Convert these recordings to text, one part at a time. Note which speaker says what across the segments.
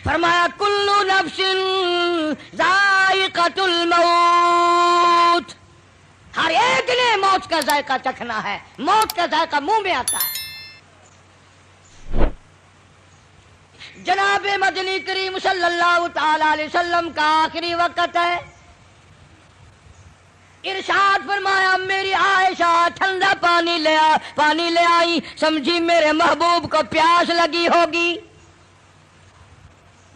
Speaker 1: فرمایا کلو نفس ذائقۃ الموت، ہر ایک نے موت کا ذائقہ چکھنا ہے، موت کا ذائقہ منہ میں آتا ہے۔ جناب مدنی کریم صلی اللہ تعالی علیہ وسلم کا آخری وقت ہے، ارشاد فرمایا میری عائشہ ٹھنڈا پانی لے آئی، سمجھی میرے محبوب کو پیاس لگی ہوگی،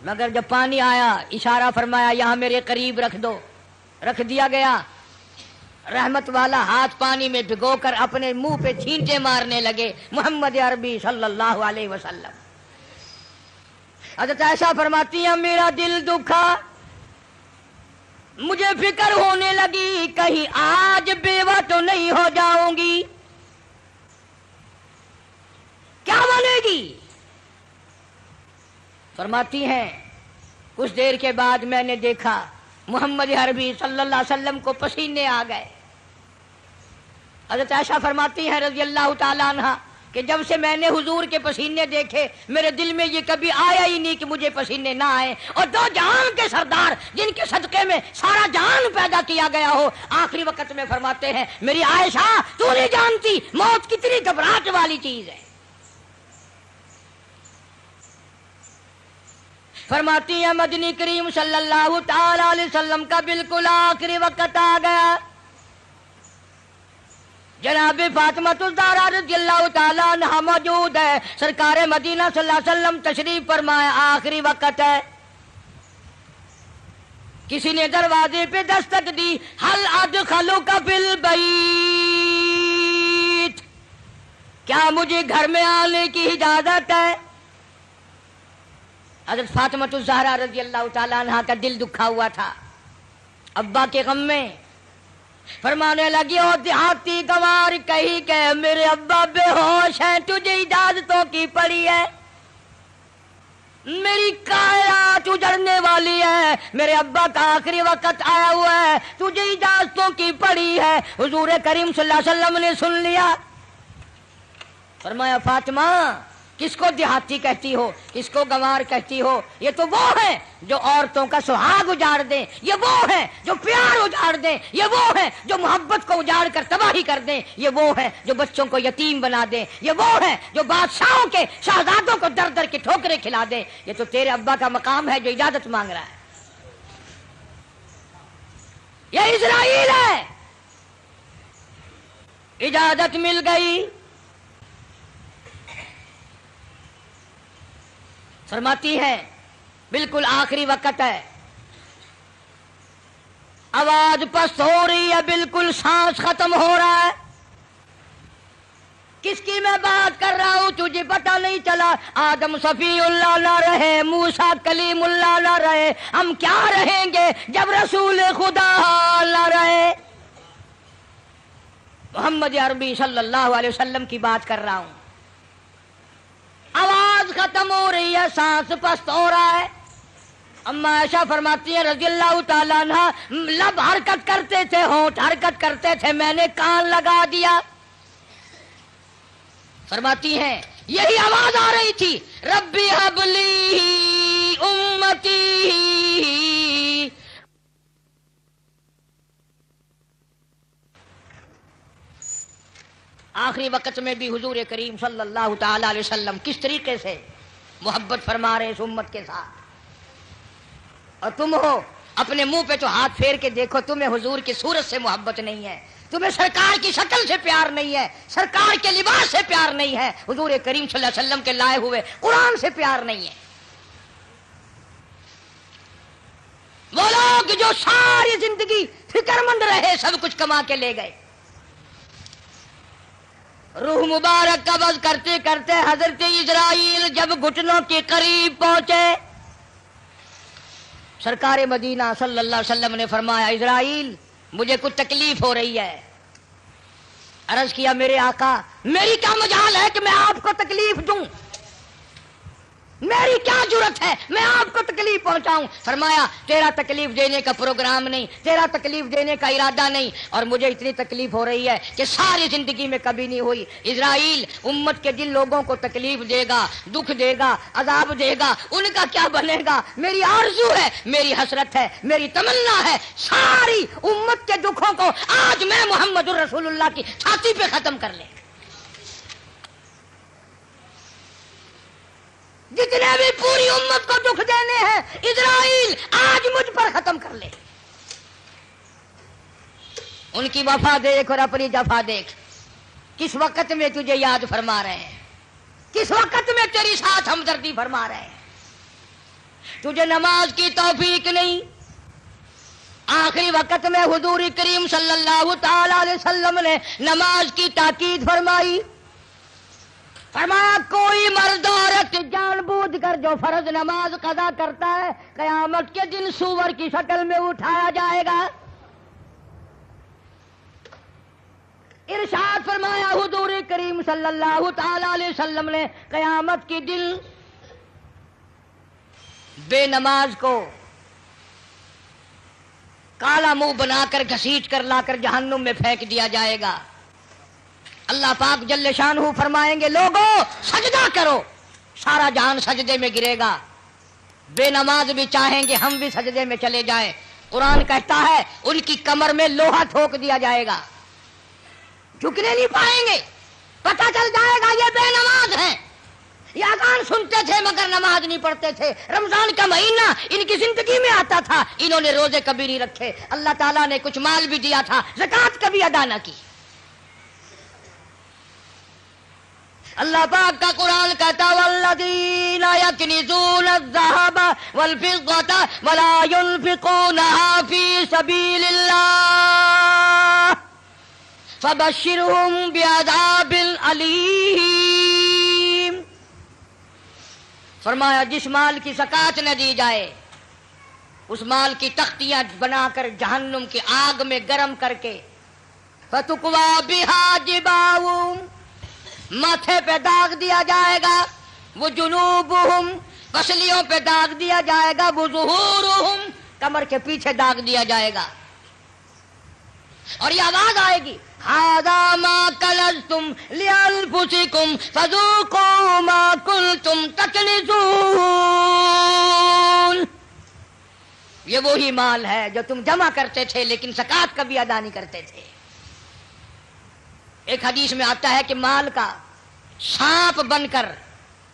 Speaker 1: مگر جب پانی آیا اشارہ فرمایا یہاں میرے قریب رکھ دو، رکھ دیا گیا۔ رحمت والا ہاتھ پانی میں بھگو کر اپنے منہ پہ چھینٹے مارنے لگے محمد عربی صلی اللہ علیہ وسلم۔ حضرت عائشہ فرماتی ہیں میرا دل دکھا، مجھے فکر ہونے لگی کہیں آج بیوہ تو نہیں ہو جاؤں گی، کیا بنے گی؟ فرماتی ہیں کچھ دیر کے بعد میں نے دیکھا محمد عربی صلی اللہ علیہ وسلم کو پسینے آ گئے۔ حضرت عائشہ فرماتی ہیں رضی اللہ تعالی عنہا کہ جب سے میں نے حضور کے پسینے دیکھے میرے دل میں یہ کبھی آیا ہی نہیں کہ مجھے پسینے نہ آئے، اور دو جہان کے سردار جن کے صدقے میں سارا جہان پیدا کیا گیا ہو آخری وقت میں فرماتے ہیں میری عائشہ تو نہیں جانتی موت کتنی گھبراہٹ والی چیز ہے۔ فرماتی ہیں مدنی کریم صلی اللہ تعالی علیہ وسلم کا بالکل آخری وقت آ گیا، جناب فاطمہ الزہرا رضی اللہ تعالیٰ عنہا موجود ہے، سرکار مدینہ صلی اللہ علیہ وسلم تشریف فرمائے، آخری وقت ہے۔ کسی نے دروازے پہ دستک دی، حل ادخلک فی البیت، کیا مجھے گھر میں آنے کی اجازت ہے؟ حضرت فاطمہ الزہرا رضی اللہ تعالیٰ عنہا کا دل دکھا ہوا تھا ابا کے غم میں، فرمانے لگی او دیہاتی گوار کہی کہ میرے ابا بے ہوش ہیں، تجھے اجازتوں کی پڑی ہے، میری کائنات اجڑنے والی ہے، میرے ابا کا آخری وقت آیا ہوا ہے، تجھے اجازتوں کی پڑی ہے۔ حضور کریم صلی اللہ علیہ وسلم نے سن لیا، فرمایا فاطمہ کس کو دیہاتی کہتی ہو، کس کو گنوار کہتی ہو؟ یہ تو وہ ہیں جو عورتوں کا سہاگ اجاڑ دیں، یہ وہ ہیں جو پیار اجاڑ دیں، یہ وہ ہیں جو محبت کو اجاڑ کر تباہی کر دیں، یہ وہ ہیں جو بچوں کو یتیم بنا دیں، یہ وہ ہیں جو بادشاہوں کے شہزادوں کو در در کے ٹھوکریں کھلا دیں۔ یہ تو تیرے ابا کا مقام ہے جو اجازت مانگ رہا ہے، یہ اسرائیل ہے۔ اجازت مل گئی، فرماتی ہے بالکل آخری وقت ہے، آواز پست ہو رہی ہے، بالکل سانس ختم ہو رہا ہے، کس کی میں بات کر رہا ہوں تجھے پتہ نہیں چلا؟ آدم صفی اللہ نہ رہے، موسیٰ کلیم اللہ نہ رہے، ہم کیا رہیں گے جب رسول خدا نہ رہے؟ محمد عربی صلی اللہ علیہ وسلم کی بات کر رہا ہوں، آواز ختم ہو رہی ہے، سانس پست ہو رہا ہے۔ اما عائشہ فرماتی ہیں رضی اللہ تعالیٰ عنہ لب حرکت کرتے تھے، ہونٹ حرکت کرتے تھے، میں نے کان لگا دیا۔ فرماتی ہیں یہی آواز آ رہی تھی، ربی ہب لی امتی۔ آخری وقت میں بھی حضور کریم صلی اللہ تعالی علیہ وسلم کس طریقے سے محبت فرما رہے اس امت کے ساتھ، اور تم ہو اپنے منہ پہ تو ہاتھ پھیر کے دیکھو، تمہیں حضور کی صورت سے محبت نہیں ہے، تمہیں سرکار کی شکل سے پیار نہیں ہے، سرکار کے لباس سے پیار نہیں ہے، حضور کریم صلی اللہ علیہ وسلم کے لائے ہوئے قرآن سے پیار نہیں ہے۔ وہ لوگ جو ساری زندگی فکر مند رہے سب کچھ کما کے لے گئے، روح مبارک قبض کرتے کرتے حضرت اسرائیل جب گھٹنوں کے قریب پہنچے، سرکار مدینہ صلی اللہ علیہ وسلم نے فرمایا اسرائیل مجھے کچھ تکلیف ہو رہی ہے۔ عرض کیا میرے آقا میری کیا مجال ہے کہ میں آپ کو تکلیف دوں؟ میری کیا جرت ہے میں آپ کو تکلیف پہنچاؤں؟ فرمایا تیرا تکلیف دینے کا پروگرام نہیں، تیرا تکلیف دینے کا ارادہ نہیں، اور مجھے اتنی تکلیف ہو رہی ہے کہ ساری زندگی میں کبھی نہیں ہوئی۔ اسرائیل امت کے جن لوگوں کو تکلیف دے گا، دکھ دے گا، عذاب دے گا، ان کا کیا بنے گا؟ میری آرزو ہے، میری حسرت ہے، میری تمنا ہے، ساری امت کے دکھوں کو آج میں محمد الرسول اللہ کی چھاتی پہ ختم کر لے۔ جتنے بھی پوری امت کو دکھ دینے ہیں اسرائیل آج مجھ پر ختم کر لے۔ ان کی وفا دیکھ اور اپنی جفا دیکھ، کس وقت میں تجھے یاد فرما رہے ہیں، کس وقت میں تیری ساتھ ہمدردی فرما رہے ہیں۔ تجھے نماز کی توفیق نہیں، آخری وقت میں حضور کریم صلی اللہ تعالی علیہ وسلم نے نماز کی تاکید فرمائی۔ فرمایا کوئی مرد عورت جان بوجھ کر جو فرض نماز قضا کرتا ہے قیامت کے دن سور کی شکل میں اٹھایا جائے گا۔ ارشاد فرمایا حضور کریم صلی اللہ تعالی علیہ وسلم نے قیامت کے دن بے نماز کو کالا منہ بنا کر گھسیٹ کر لا کر جہنم میں پھینک دیا جائے گا۔ اللہ پاک جل شانہ فرمائیں گے لوگوں سجدہ کرو، سارا جہان سجدے میں گرے گا۔ بے نماز بھی چاہیں گے ہم بھی سجدے میں چلے جائیں، قرآن کہتا ہے ان کی کمر میں لوہا ٹھوک دیا جائے گا، جھکنے نہیں پائیں گے، پتہ چل جائے گا یہ بے نماز ہیں، یہ اذان سنتے تھے مگر نماز نہیں پڑھتے تھے، رمضان کا مہینہ ان کی زندگی میں آتا تھا، انہوں نے روزے کبھی نہیں رکھے، اللہ تعالیٰ نے کچھ مال بھی دیا تھا، زکوٰۃ کبھی ادا نہ کی۔ اللہ پاک کا قرآن کہتا والذین یکنزون الذھب والفضة ولا ينفقونها فی سبیل اللہ فبشرهم بعذاب علیم۔ فرمایا جس مال کی زکوٰۃ نہ دی جائے اس مال کی تختیاں بنا کر جہنم کی آگ میں گرم کر کے فتقوی بها جباہم ماتھے پہ داغ دیا جائے گا، وہ جنوبہم پسلیوں پہ داغ دیا جائے گا، وہ ظہورہم کمر کے پیچھے داغ دیا جائے گا، اور یہ آواز آئے گی ھذا ما کنزتم لانفسکم فذوقوا ما کنتم تکنزون۔ یہ وہی مال ہے جو تم جمع کرتے تھے لیکن زکوٰۃ کبھی ادا نہیں کرتے تھے۔ ایک حدیث میں آتا ہے کہ مال کا سانپ بن کر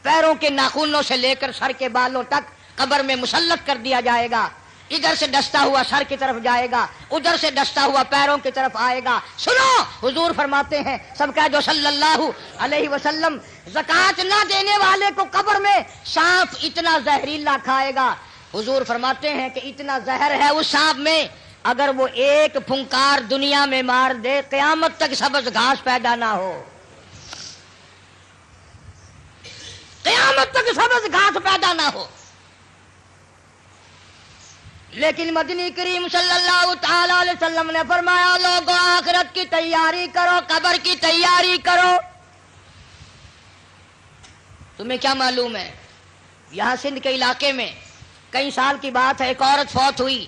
Speaker 1: پیروں کے ناخنوں سے لے کر سر کے بالوں تک قبر میں مسلط کر دیا جائے گا، ادھر سے ڈستا ہوا سر کی طرف جائے گا، ادھر سے ڈستا ہوا پیروں کی طرف آئے گا۔ سنو حضور فرماتے ہیں سب کہہ دو صلی اللہ علیہ وسلم، زکوٰۃ نہ دینے والے کو قبر میں سانپ اتنا زہریلا کھائے گا، حضور فرماتے ہیں کہ اتنا زہر ہے اس سانپ میں اگر وہ ایک پھنکار دنیا میں مار دے قیامت تک سبز گھاس پیدا نہ ہو، قیامت تک سبز گھاس پیدا نہ ہو۔ لیکن مدنی کریم صلی اللہ تعالی علیہ وسلم نے فرمایا لوگوں آخرت کی تیاری کرو، قبر کی تیاری کرو۔ تمہیں کیا معلوم ہے یہاں سندھ کے علاقے میں کئی سال کی بات ہے، ایک عورت فوت ہوئی،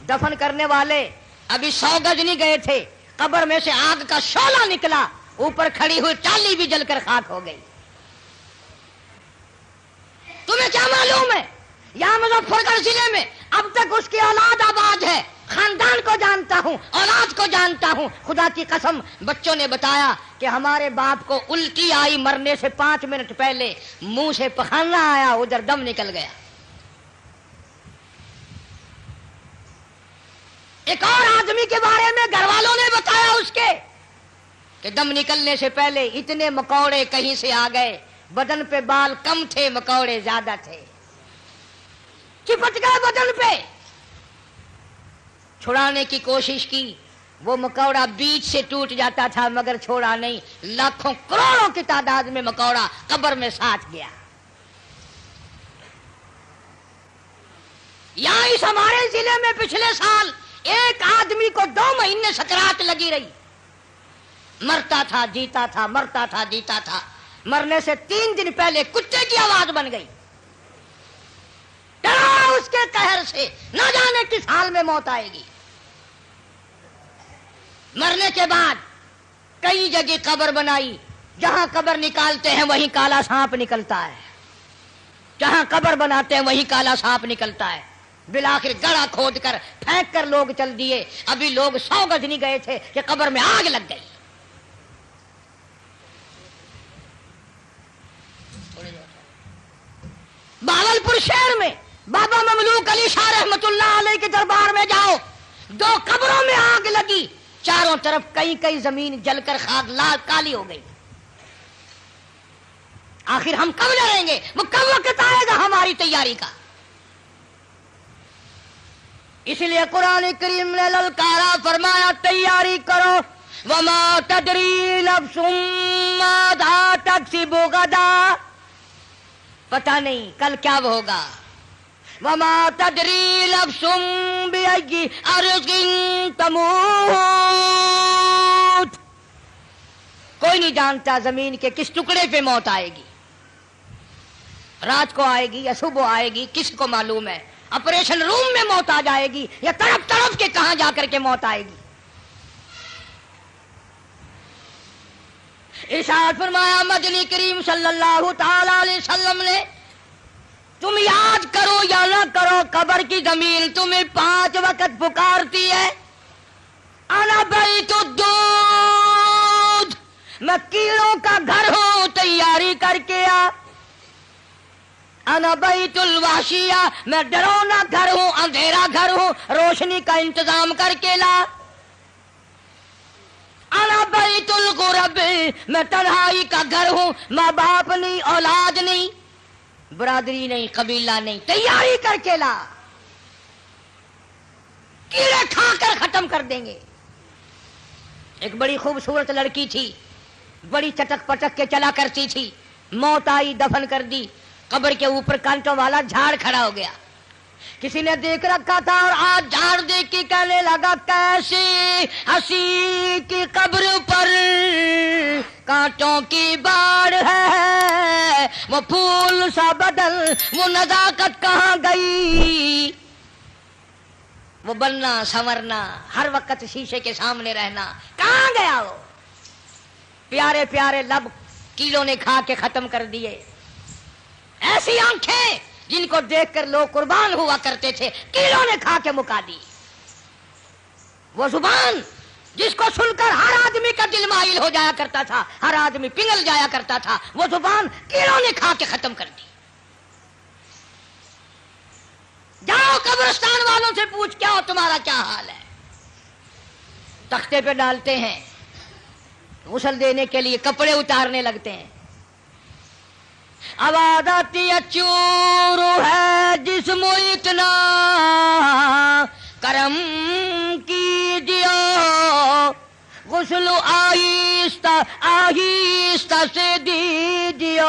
Speaker 1: دفن کرنے والے ابھی 100 گز نہیں گئے تھے، قبر میں سے آگ کا شعلہ نکلا، اوپر کھڑی ہوئی ٹالی بھی جل کر خاک ہو گئی۔ تمہیں کیا معلوم ہے یہاں مظفر گڑھ ضلع میں اب تک اس کی اولاد آباد ہے، خاندان کو جانتا ہوں، اولاد کو جانتا ہوں، خدا کی قسم بچوں نے بتایا کہ ہمارے باپ کو الٹی آئی مرنے سے 5 منٹ پہلے، منہ سے پخانا آیا، ادھر دم نکل گیا۔ ایک اور آدمی کے بارے میں گھر والوں نے بتایا اس کے کہ دم نکلنے سے پہلے اتنے مکوڑے کہیں سے آ گئے، بدن پہ بال کم تھے مکوڑے زیادہ تھے، چپٹ گئے بدن پہ، چھڑانے کی کوشش کی، وہ مکوڑا بیچ سے ٹوٹ جاتا تھا مگر چھوڑا نہیں، لاکھوں کروڑوں کی تعداد میں مکوڑا قبر میں ساتھ گیا۔ یہاں اس ہمارے ضلع میں پچھلے سال ایک آدمی کو 2 مہینے سکرات لگی رہی، مرتا تھا جیتا تھا، مرتا تھا جیتا تھا، مرنے سے 3 دن پہلے کتے کی آواز بن گئی، شہر سے نہ جانے کس حال میں موت آئے گی. مرنے کے بعد کئی جگہ قبر بنائی، جہاں قبر نکالتے ہیں وہیں کالا سانپ نکلتا ہے، جہاں قبر بناتے ہیں وہیں کالا سانپ نکلتا ہے. بالآخر گڑھا کھود کر پھینک کر لوگ چل دیے. ابھی لوگ 100 گز نہیں گئے تھے کہ قبر میں آگ لگ گئی. بہاولپور شہر میں بابا مملوک علی شاہ رحمت اللہ علیہ کے دربار میں جاؤ، 2 قبروں میں آگ لگی، چاروں طرف کئی زمین جل کر خاک لال کالی ہو گئی. آخر ہم کب لڑیں گے؟ وہ کب وقت آئے گا ہماری تیاری کا؟ اس لیے قرآن کریم نے للکارا، فرمایا تیاری کرو. وما تدری نفس ماذا تکسب غدا، پتہ نہیں کل کیا ہوگا. وما تدری نفس بأي أرض تموت، کوئی نہیں جانتا زمین کے کس ٹکڑے پہ موت آئے گی، رات کو آئے گی یا صبح آئے گی، کس کو معلوم ہے. آپریشن روم میں موت آ جائے گی یا تڑپ تڑپ کے کہاں جا کر کے موت آئے گی. ارشاد فرمایا مدنی کریم صلی اللہ تعالی علیہ وسلم نے، تم یاد کرو یا نہ کرو، قبر کی زمین تمہیں 5 وقت پکارتی ہے. انا بیت الدود، میں کیڑوں کا گھر ہوں، تیاری کر کے آ. انا بیت الوحشیہ، میں ڈرونا گھر ہوں، اندھیرا گھر ہوں، روشنی کا انتظام کر کے لا. انا بیت الغرب، میں تنہائی کا گھر ہوں، ماں باپ نہیں، اولاد نہیں، برادری نہیں، قبیلہ نہیں، تیاری کر کے لا. کیڑے کھا کر ختم کر دیں گے. ایک بڑی خوبصورت لڑکی تھی، بڑی چٹک پٹک کے چلا کرتی تھی، موت آئی، دفن کر دی. قبر کے اوپر کانٹوں والا جھاڑ کھڑا ہو گیا. کسی نے دیکھ رکھا تھا اور آج جھاڑ دیکھ کے کہنے لگا کیسی ہنسی کی قبر پر کانٹوں کی باڑ ہے، وہ پھول سا بدل، وہ نزاکت کہاں گئی. وہ بننا سنورنا، ہر وقت شیشے کے سامنے رہنا کہاں گیا. وہ پیارے پیارے لب کیڑوں نے کھا کے ختم کر دیے. ایسی آنکھیں جن کو دیکھ کر لوگ قربان ہوا کرتے تھے، کیڑوں نے کھا کے مکا دی. وہ زبان جس کو سن کر ہر آدمی کا دل مائل ہو جایا کرتا تھا، ہر آدمی پگھل جایا کرتا تھا، وہ زبان کیڑوں نے کھا کے ختم کر دی. جاؤ قبرستان والوں سے پوچھ کیا ہو تمہارا کیا حال ہے. تختے پہ ڈالتے ہیں، غسل دینے کے لیے کپڑے اتارنے لگتے ہیں. آواز آتی ہے چور ہے جسم اتنا کرم کیجیے، غسل آہستہ آہستہ سے دیجیے،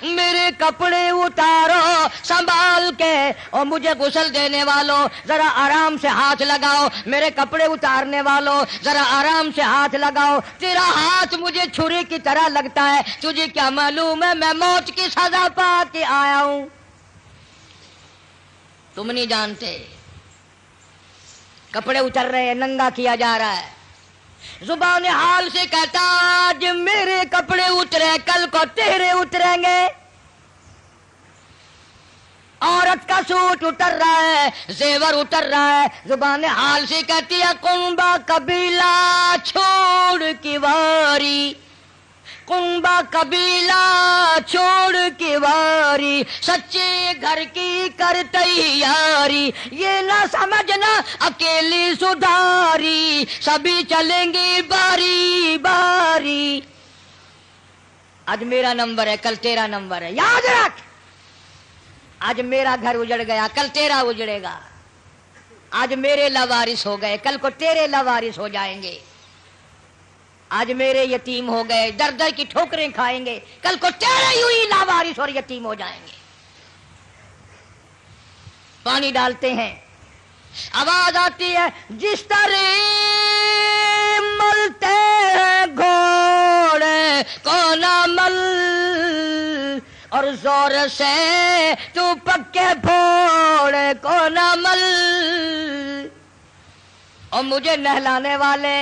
Speaker 1: میرے کپڑے اتارو سنبھال کے، اور مجھے غسل دینے والوں ذرا آرام سے ہاتھ لگاؤ، میرے کپڑے اتارنے والوں ذرا آرام سے ہاتھ لگاؤ. تیرا ہاتھ مجھے چھری کی طرح لگتا ہے، تجھے کیا معلوم ہے میں موت کی سزا پا کے آیا ہوں. تم نہیں جانتے. کپڑے اتر رہے ہیں، ننگا کیا جا رہا ہے. زبان حال سے کہتا آج میرے کپڑے اترے، کل کو تیرے اتریں گے. عورت کا سوٹ اتر رہا ہے، زیور اتر رہا ہے. زبان حال سے کہتی ہے کنبا قبیلہ چھوڑ کی واری، کنبا قبیلہ چھوڑ کی واری، سچے گھر کی کر تیاری، یہ نہ سمجھنا اکیلی سدھاری، سبھی چلیں گے باری باری. آج میرا نمبر ہے، کل تیرا نمبر ہے، یاد رکھ. آج میرا گھر اجڑ گیا، کل تیرا اجڑے گا. آج میرے لاوارث ہو گئے، کل کو تیرے لاوارث ہو جائیں گے. آج میرے یتیم ہو گئے، در در کی ٹھوکریں کھائیں گے، کل کو تیرے یوں ہی لاوارث اور یتیم ہو جائیں گے. پانی ڈالتے ہیں، آواز آتی ہے جس طرح ملتے ہیں گھوڑے کو نہ مل، اور زور سے تو پکے پھوڑے کون عمل. اور مجھے نہلانے والے،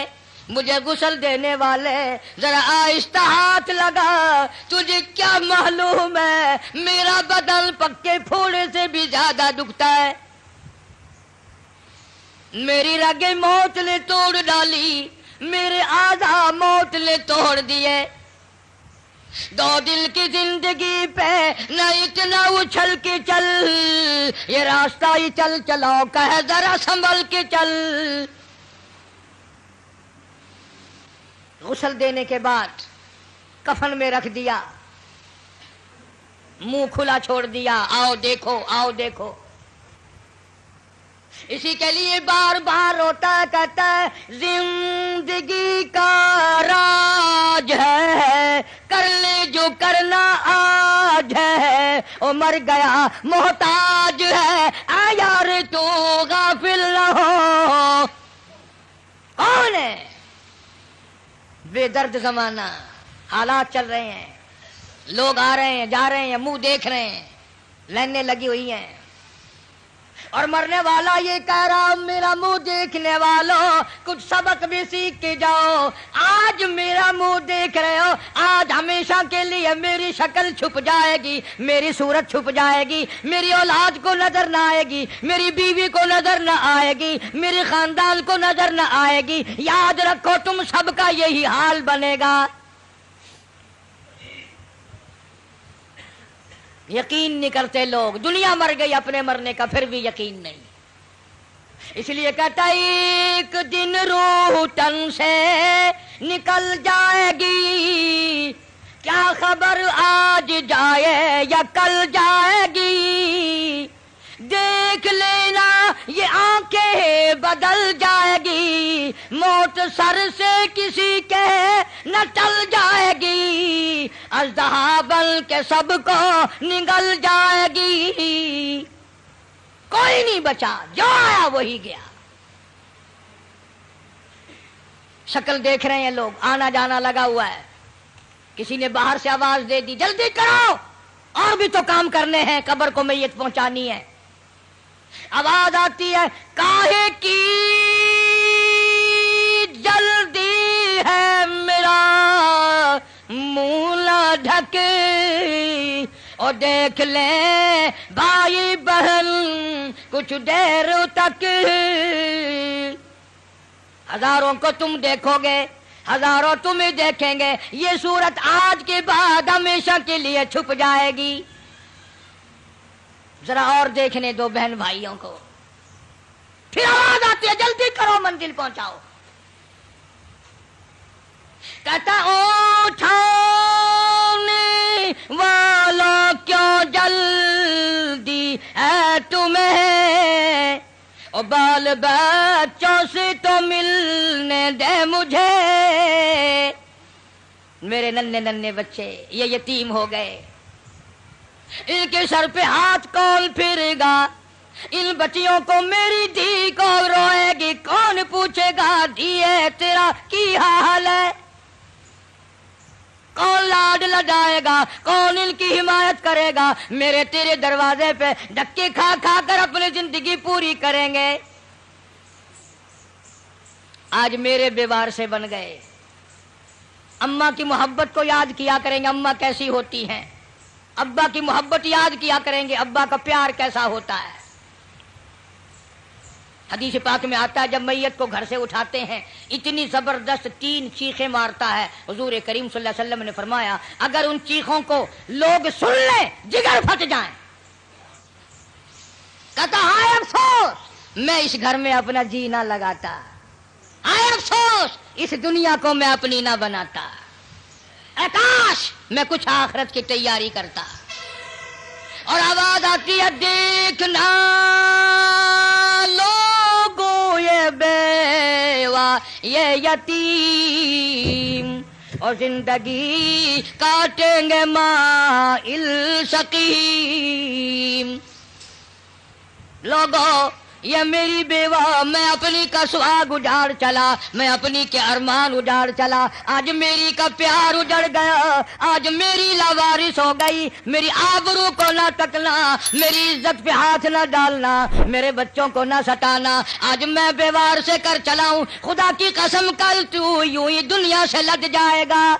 Speaker 1: مجھے غسل دینے والے، ذرا آہستہ ہاتھ لگا. تجھے کیا معلوم ہے میرا بدن پکے پھوڑے سے بھی زیادہ دکھتا ہے. میری رگیں موت نے توڑ ڈالی، میرے اعضاء موت نے توڑ دیے. 2 دل کی زندگی پہ نہ اتنا اچھل کے چل، یہ راستہ ہی چل چلاؤ کہے ذرا سنبھل کے چل. غسل دینے کے بعد کفن میں رکھ دیا، منہ کھلا چھوڑ دیا. آؤ دیکھو آؤ دیکھو. اسی کے لیے بار بار روتا کہتا ہے زندگی کا راج ہے، کر لے جو کرنا آج ہے. او مر گیا محتاج ہے، آ یار تو غافل نہ ہو. کون ہے؟ بے درد زمانہ. حالات چل رہے ہیں، لوگ آ رہے ہیں جا رہے ہیں، منہ دیکھ رہے ہیں، لائنیں لگی ہوئی ہیں. اور مرنے والا یہ کہہ رہا میرا منہ دیکھنے والوں کچھ سبق بھی سیکھ کے جاؤ. آج میرا منہ دیکھ رہے ہو، آج ہمیشہ کے لیے میری شکل چھپ جائے گی، میری صورت چھپ جائے گی، میری اولاد کو نظر نہ آئے گی، میری بیوی کو نظر نہ آئے گی، میرے خاندان کو نظر نہ آئے گی. یاد رکھو تم سب کا یہی حال بنے گا. یقین نہیں کرتے لوگ. دنیا مر گئی اپنے مرنے کا، پھر بھی یقین نہیں. اس لیے کہتا ایک دن روح تن سے نکل جائے گی، کیا خبر آج جائے یا کل جائے گی. دیکھ لینا یہ آنکھیں بدل جائے گی، موت سر سے کسی کے نہ ٹل جائے گی. اژدہا بن کے سب کو نگل جائے گی. کوئی نہیں بچا، جو آیا وہی گیا. شکل دیکھ رہے ہیں لوگ، آنا جانا لگا ہوا ہے. کسی نے باہر سے آواز دے دی جلدی کرو، اور بھی تو کام کرنے ہیں، قبر کو میت پہنچانی ہے. آواز آتی ہے کاہے کی جلدی ہے میرا منہ نہ ڈھکے، اور دیکھ لیں بھائی بہن کچھ دیر تک. ہزاروں کو تم دیکھو گے، ہزاروں تمہیں دیکھیں گے، یہ صورت آج کے بعد ہمیشہ کے لیے چھپ جائے گی. ذرا اور دیکھنے دو بہن بھائیوں کو. پھر آواز آتی ہے جلدی کرو منزل پہنچاؤ. کہتا اٹھانے والوں کیوں جلدی ہے تمہیں، اور بال بچوں سے تو ملنے دے مجھے. میرے ننھے ننھے بچے یہ یتیم ہو گئے، ان کے سر پہ ہاتھ کون پھرے گا؟ ان بچیوں کو میری دھی کون روئے گی؟ کون پوچھے گا دھیے تیرا کی حال ہے؟ کون لاڈ لڈائے گا؟ کون ان کی حمایت کرے گا؟ میرے تیرے دروازے پہ دھکے کھا کھا کر اپنی زندگی پوری کریں گے. آج میرے بیوار سے بن گئے. اماں کی محبت کو یاد کیا کریں گے، اماں کیسی ہوتی ہیں. ابا کی محبت یاد کیا کریں گے، ابا کا پیار کیسا ہوتا ہے. حدیث پاک میں آتا ہے جب میت کو گھر سے اٹھاتے ہیں اتنی زبردست 3 چیخیں مارتا ہے. حضور کریم صلی اللہ علیہ وسلم نے فرمایا اگر ان چیخوں کو لوگ سن لیں جگر پھٹ جائیں. کہتا ہائے افسوس میں اس گھر میں اپنا جی نہ لگاتا، ہائے افسوس اس دنیا کو میں اپنی نہ بناتا، اے کاش میں کچھ آخرت کی تیاری کرتا. اور آواز آتی ہے دیکھنا لوگوں یہ بیوہ یہ یتیم، اور زندگی کاٹیں گے مائل سقیم. لوگوں یہ میری بیوہ، میں اپنی کا سہاگ اجاڑ چلا، میں اپنی کے ارمان اجاڑ چلا، آج میری کا پیار اجڑ گیا، آج میری لاوارث ہو گئی، میری آبرو کو نہ تکنا، میری عزت پہ ہاتھ نہ ڈالنا، میرے بچوں کو نہ ستانا، آج میں بیوار سے کر چلا ہوں، خدا کی قسم کل تو یوں ہی دنیا سے لٹ جائے گا۔